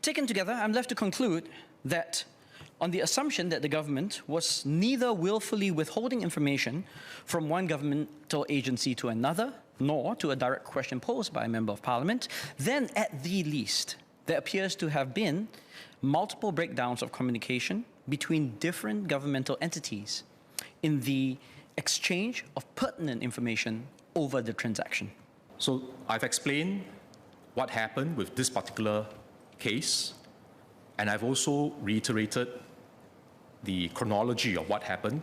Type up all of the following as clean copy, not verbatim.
Taken together, I'm left to conclude that on the assumption that the government was neither willfully withholding information from one governmental agency to another, nor to a direct question posed by a member of parliament, then at the least, there appears to have been multiple breakdowns of communication between different governmental entities in the exchange of pertinent information over the transaction. So I've explained what happened with this particular case, and I've also reiterated the chronology of what happened,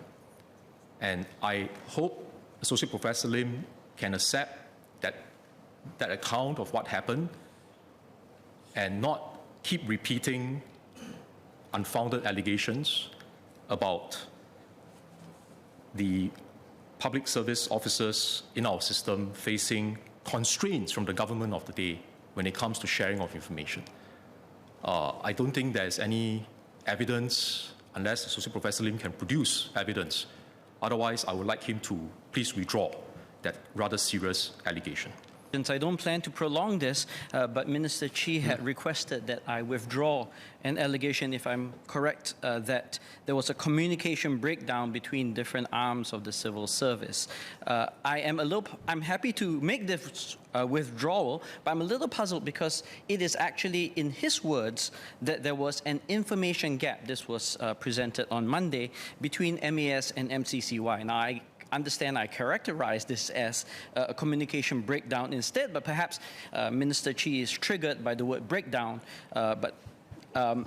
and I hope Associate Professor Lim can accept that account of what happened and not keep repeating unfounded allegations about the public service officers in our system facing constraints from the government of the day when it comes to sharing of information. I don't think there's any evidence, unless Associate Professor Lim can produce evidence. Otherwise, I would like him to please withdraw that rather serious allegation. Since I don't plan to prolong this, but Minister Chee had requested that I withdraw an allegation, if I'm correct, that there was a communication breakdown between different arms of the civil service. I'm happy to make this withdrawal, but I'm a little puzzled because it is actually, in his words, that there was an information gap. This was presented on Monday between MAS and MCCY. Now, I understand I characterize this as a communication breakdown instead, but perhaps Minister Chee is triggered by the word breakdown. Again,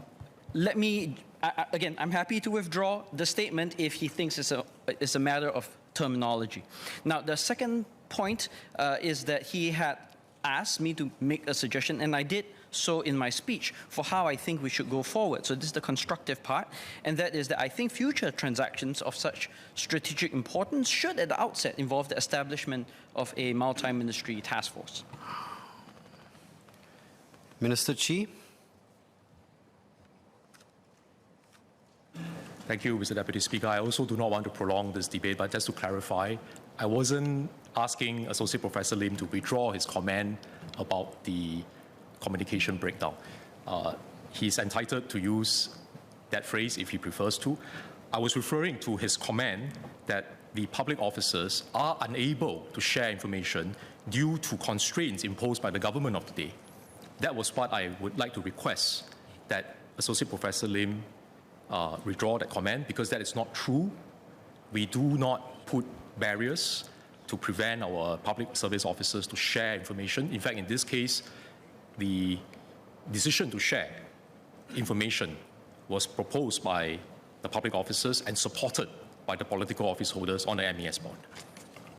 I'm happy to withdraw the statement if he thinks it's a matter of terminology. Now, the second point is that he had asked me to make a suggestion, and I did so in my speech, for how I think we should go forward. So this is the constructive part, and that is that I think future transactions of such strategic importance should at the outset involve the establishment of a multi-ministry task force. Minister Chee. Thank you, Mr. Deputy Speaker. I also do not want to prolong this debate, but just to clarify, I wasn't asking Associate Professor Lim to withdraw his comment about the communication breakdown. He's entitled to use that phrase if he prefers to. I was referring to his comment that the public officers are unable to share information due to constraints imposed by the government of the day. That was what I would like to request, that Associate Professor Lim withdraw that comment, because that is not true. We do not put barriers to prevent our public service officers to share information. In fact, in this case, the decision to share information was proposed by the public officers and supported by the political office holders on the MAS board.